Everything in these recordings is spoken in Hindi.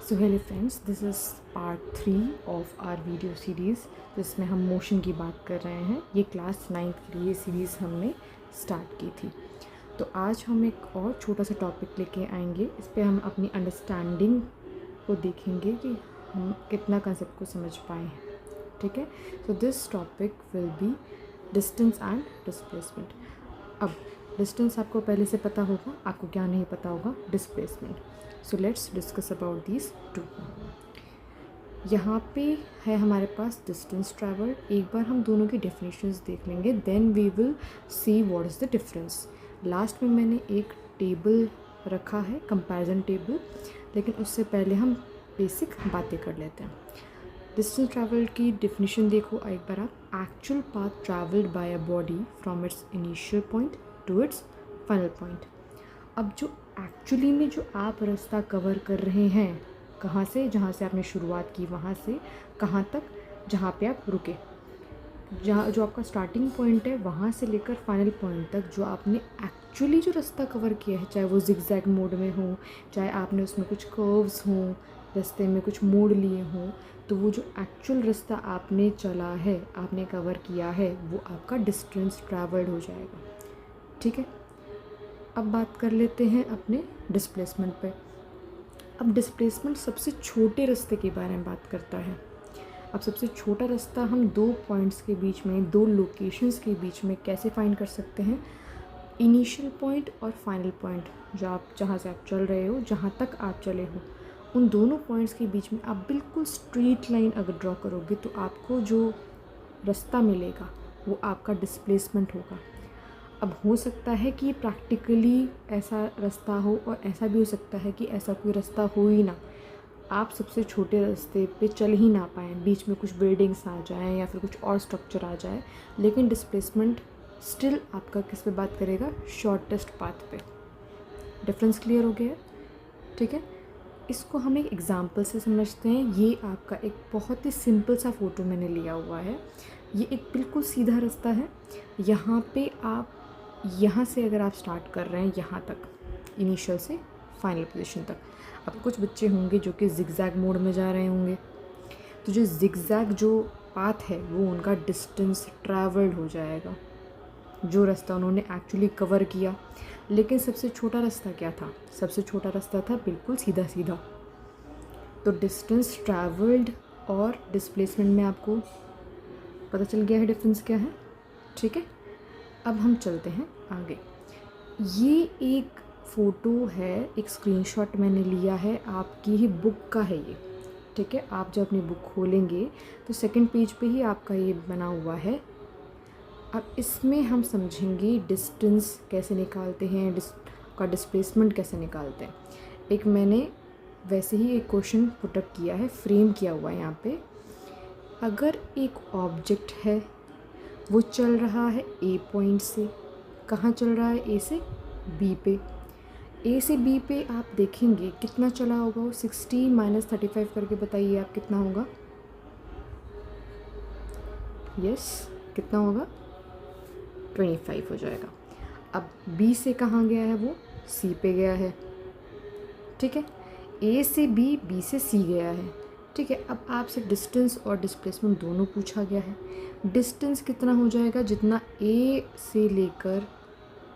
So hello friends, this is part 3 of our video series जिसमें हम मोशन की बात कर रहे हैं। ये क्लास 9th के लिए सीरीज़ हमने स्टार्ट की थी। तो आज हम एक और छोटा सा टॉपिक लेके आएंगे। इस पे हम अपनी अंडरस्टैंडिंग को देखेंगे कि हम कितना कंसेप्ट को समझ पाए हैं। ठीक है, so this topic will be distance and displacement. अब डिस्टेंस आपको पहले से पता होगा, आपको क्या नहीं पता होगा, displacement. So let's discuss about these two. यहाँ पे है हमारे पास डिस्टेंस ट्रैवल्ड। एक बार हम दोनों की डेफिनेशंस देख लेंगे, then we will see what is the difference. Last में मैंने एक टेबल रखा है, कंपैरिजन टेबल, लेकिन उससे पहले हम बेसिक बातें कर लेते हैं। डिस्टेंस ट्रैवल्ड की डेफिनेशन देखो एक बार आप, actual path travelled bye a body from its initial point two it's final point. अब जो एक्चुअली में जो आप रास्ता कवर कर रहे हैं, कहाँ से, जहाँ से आपने शुरुआत की वहाँ से कहाँ तक, जहाँ पे आप रुके, जहाँ जो आपका स्टार्टिंग पॉइंट है वहाँ से लेकर फाइनल पॉइंट तक जो आपने एक्चुअली जो रास्ता कवर किया है, चाहे वो जिगजैग मोड में हो, चाहे आपने उसमें कुछ कर्व्स हों, रास्ते में कुछ मोड़ लिए हों, तो वो जो एक्चुअल रास्ता आपने चला है, आपने कवर किया है, वो आपका डिस्टेंस ट्रैवल्ड हो जाएगा। ठीक है, अब बात कर लेते हैं अपने डिस्प्लेसमेंट पे। अब डिस्प्लेसमेंट सबसे छोटे रास्ते के बारे में बात करता है। अब सबसे छोटा रास्ता हम दो पॉइंट्स के बीच में, दो लोकेशंस के बीच में कैसे फाइंड कर सकते हैं? इनिशियल पॉइंट और फाइनल पॉइंट, जो आप जहाँ से आप चल रहे हो, जहाँ तक आप चले हो, उन दोनों पॉइंट्स के बीच में आप बिल्कुल स्ट्रेट लाइन अगर ड्रॉ करोगे तो आपको जो रास्ता मिलेगा वो आपका डिस्प्लेसमेंट होगा। अब हो सकता है कि प्रैक्टिकली ऐसा रास्ता हो और ऐसा भी हो सकता है कि ऐसा कोई रास्ता हो ही ना, आप सबसे छोटे रास्ते पे चल ही ना पाएँ, बीच में कुछ बिल्डिंग्स आ जाएं या फिर कुछ और स्ट्रक्चर आ जाए, लेकिन डिस्प्लेसमेंट स्टिल आपका किस पे बात करेगा? शॉर्टेस्ट पाथ पे। डिफरेंस क्लियर हो गया है? ठीक है, इसको हम एक एग्जाम्पल से समझते हैं। ये आपका एक बहुत ही सिंपल सा फ़ोटो मैंने लिया हुआ है। ये एक बिल्कुल सीधा रास्ता है। यहाँ पे आप, यहाँ से अगर आप स्टार्ट कर रहे हैं यहाँ तक, इनिशियल से फाइनल पोजीशन तक, अब कुछ बच्चे होंगे जो कि जिगजैग मोड में जा रहे होंगे, तो जो जिगजैग जो पाथ है वो उनका डिस्टेंस ट्रैवल्ड हो जाएगा, जो रास्ता उन्होंने एक्चुअली कवर किया। लेकिन सबसे छोटा रास्ता क्या था? सबसे छोटा रास्ता था बिल्कुल सीधा सीधा। तो डिस्टेंस ट्रैवल्ड और डिस्प्लेसमेंट में आपको पता चल गया है डिफरेंस क्या है। ठीक है, अब हम चलते हैं आगे। ये एक फ़ोटो है, एक स्क्रीनशॉट मैंने लिया है आपकी ही बुक का है ये। ठीक है, आप जब अपनी बुक खोलेंगे तो सेकंड पेज पे ही आपका ये बना हुआ है। अब इसमें हम समझेंगे डिस्टेंस कैसे निकालते हैं, का डिस्प्लेसमेंट कैसे निकालते हैं। एक मैंने वैसे ही एक क्वेश्चन पुटअप किया है, फ्रेम किया हुआ है यहाँ पे। अगर एक ऑब्जेक्ट है, वो चल रहा है ए पॉइंट से, कहाँ चल रहा है? ए से बी पे। ए से बी पे आप देखेंगे कितना चला होगा वो, 60 - 35 करके बताइए आप कितना होगा। यस, कितना होगा? 25 हो जाएगा। अब बी से कहाँ गया है? वो सी पे गया है। ठीक है, ए से बी, बी से सी गया है। ठीक है, अब आपसे डिस्टेंस और डिस्प्लेसमेंट दोनों पूछा गया है। डिस्टेंस कितना हो जाएगा? जितना ए से लेकर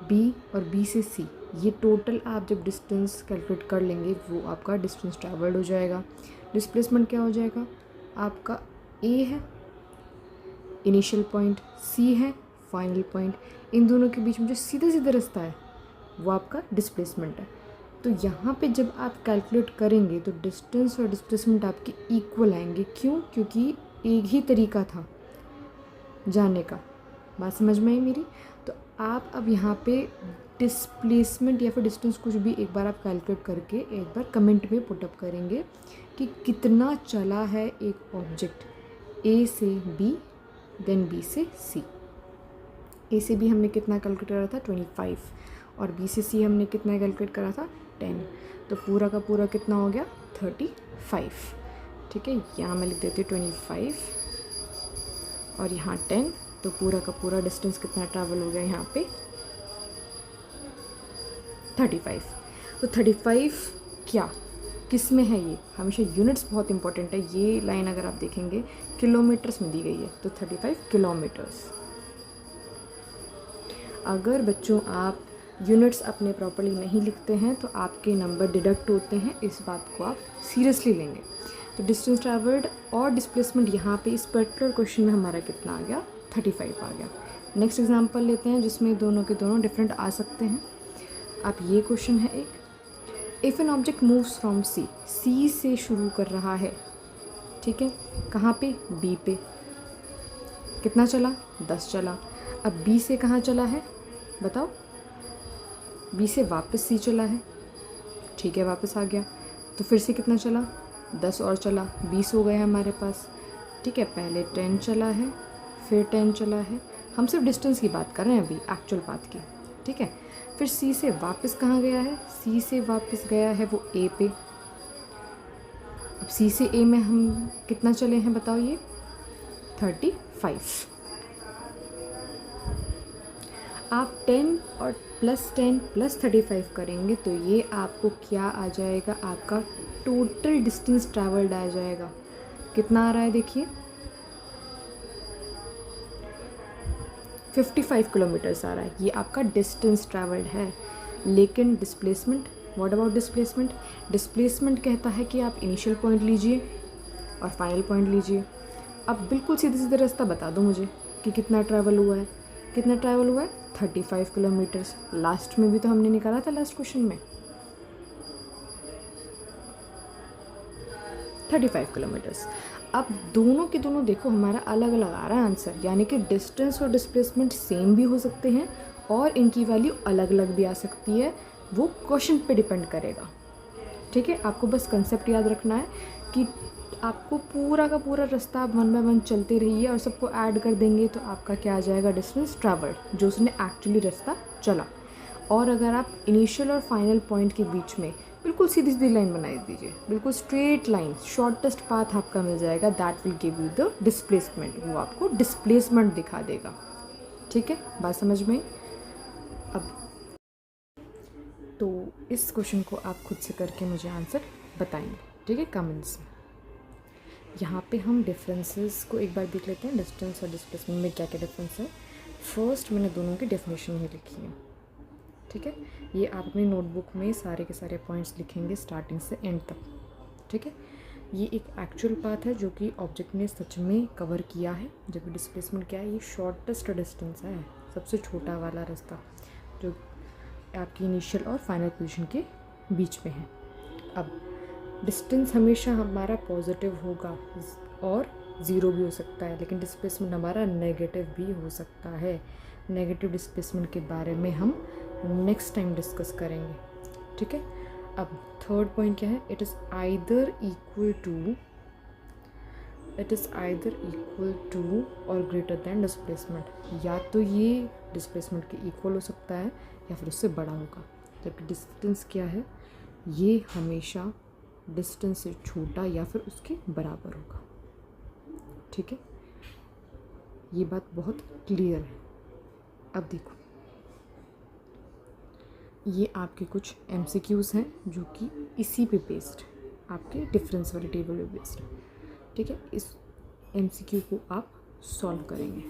बी और बी से सी, ये टोटल आप जब डिस्टेंस कैलकुलेट कर लेंगे वो आपका डिस्टेंस ट्रैवल्ड हो जाएगा। डिस्प्लेसमेंट क्या हो जाएगा? आपका ए है इनिशियल पॉइंट, सी है फाइनल पॉइंट, इन दोनों के बीच में जो सीधा सीधा रास्ता है वो आपका डिस्प्लेसमेंट है। तो यहाँ पे जब आप कैलकुलेट करेंगे तो डिस्टेंस और डिस्प्लेसमेंट आपके इक्वल आएंगे। क्यों? क्योंकि एक ही तरीका था जाने का। बात समझ में आई मेरी? तो आप अब यहाँ पे डिस्प्लेसमेंट या फिर डिस्टेंस कुछ भी एक बार आप कैलकुलेट करके एक बार कमेंट में पुटअप करेंगे कि कितना चला है एक ऑब्जेक्ट ए से बी, देन बी से सी। ए से बी हमने कितना कैलकुलेट करा था? 25, और बी से सी हमने कितना कैलकुलेट करा था? 10। तो पूरा का पूरा कितना हो गया? 35। ठीक है, यहाँ मैं लिख देती हूँ 25 और यहाँ 10, तो पूरा का पूरा डिस्टेंस कितना ट्रैवल हो गया यहाँ पे? 35। तो 35 क्या? किस में है ये, हमेशा यूनिट्स बहुत इंपॉर्टेंट है। ये लाइन अगर आप देखेंगे किलोमीटर्स में दी गई है, तो 35 किलोमीटर्स। अगर बच्चों आप यूनिट्स अपने प्रॉपर्ली नहीं लिखते हैं तो आपके नंबर डिडक्ट होते हैं, इस बात को आप सीरियसली लेंगे। तो डिस्टेंस ट्रैवल्ड और डिस्प्लेसमेंट यहाँ पे इस पर्टिकुलर क्वेश्चन में हमारा कितना आ गया, 35 आ गया। नेक्स्ट एग्जांपल लेते हैं जिसमें दोनों के दोनों डिफरेंट आ सकते हैं। अब ये क्वेश्चन है एक, if an object moves from C, C से शुरू कर रहा है, ठीक है, कहाँ पे, बी पे, कितना चला, 10 चला। अब बी से कहाँ चला है बताओ, बी से वापस सी चला है, ठीक है, वापस आ गया। तो फिर से कितना चला, 10 और चला, 20 हो गया हमारे पास, ठीक है। पहले 10 चला है, फिर 10 चला है, हम सिर्फ डिस्टेंस की बात कर रहे हैं अभी, एक्चुअल पाथ की, ठीक है। फिर सी से वापस कहाँ गया है, सी से वापस गया है वो ए पे। अब सी से ए में हम कितना चले हैं बताओ, ये 35। आप 10 और +10 + 35 करेंगे तो ये आपको क्या आ जाएगा, आपका टोटल डिस्टेंस ट्रैवल्ड आ जाएगा। कितना आ रहा है देखिए, 55 किलोमीटर्स आ रहा है, ये आपका डिस्टेंस ट्रैवल्ड है। लेकिन displacement, what about displacement, displacement कहता है कि आप इनिशियल पॉइंट लीजिए और फाइनल पॉइंट लीजिए। अब बिल्कुल सीधे सीधे रास्ता बता दो मुझे कि कितना ट्रैवल हुआ है, कितना ट्रैवल हुआ है, 35 किलोमीटर्स। लास्ट में भी तो हमने निकाला था, लास्ट क्वेश्चन में 35 किलोमीटर्स। अब दोनों के दोनों देखो हमारा अलग अलग आ रहा है आंसर, यानी कि डिस्टेंस और डिस्प्लेसमेंट सेम भी हो सकते हैं और इनकी वैल्यू अलग अलग भी आ सकती है, वो क्वेश्चन पे डिपेंड करेगा, ठीक है। आपको बस कंसेप्ट याद रखना है कि आपको पूरा का पूरा रास्ता आप 1 बाय 1 चलते रहिए और सबको ऐड कर देंगे तो आपका क्या आ जाएगा, डिस्टेंस ट्रैवल्ड, जो उसने एक्चुअली रास्ता चला। और अगर आप इनिशियल और फाइनल पॉइंट के बीच में बिल्कुल सीधी सीधी लाइन बना दीजिए, बिल्कुल स्ट्रेट लाइन, शॉर्टेस्ट पाथ आपका मिल जाएगा, that will give you the displacement, वो आपको डिस्प्लेसमेंट दिखा देगा, ठीक है। बात समझ में। अब तो इस क्वेश्चन को आप खुद से करके मुझे आंसर बताएंगे, ठीक है, कमेंट्स में। यहाँ पे हम डिफरेंसेस को एक बार देख लेते हैं, डिस्टेंस और डिस्प्लेसमेंट में क्या क्या डिफरेंस है। फर्स्ट मैंने दोनों की डेफिनेशन ही लिखी है, ठीक है। ये आप अपनी नोटबुक में सारे के सारे पॉइंट्स लिखेंगे स्टार्टिंग से एंड तक, ठीक है। ये एक एक्चुअल पाथ है जो कि ऑब्जेक्ट ने सच में कवर किया है, जबकि डिस्प्लेसमेंट क्या है, ये शॉर्टेस्ट डिस्टेंस है, सबसे छोटा वाला रास्ता जो आपकी इनिशियल और फाइनल पोजीशन के बीच में है। अब डिस्टेंस हमेशा हमारा पॉजिटिव होगा और 0 भी हो सकता है, लेकिन डिस्प्लेसमेंट हमारा नेगेटिव भी हो सकता है। नेगेटिव डिस्प्लेसमेंट के बारे में हम नेक्स्ट टाइम डिस्कस करेंगे, ठीक है। अब थर्ड पॉइंट क्या है, it is either equal to और ग्रेटर दैन डिस्प्लेसमेंट, या तो ये डिस्प्लेसमेंट के इक्वल हो सकता है या फिर उससे बड़ा होगा। जबकि डिस्टेंस क्या है, ये हमेशा डिस्टेंस से छोटा या फिर उसके बराबर होगा, ठीक है। ये बात बहुत क्लियर है। अब देखो, ये आपके कुछ MCQs हैं जो कि इसी पे बेस्ड, आपके डिफरेंस वाले टेबल पे बेस्ड, ठीक है। इस MCQ को आप सॉल्व करेंगे।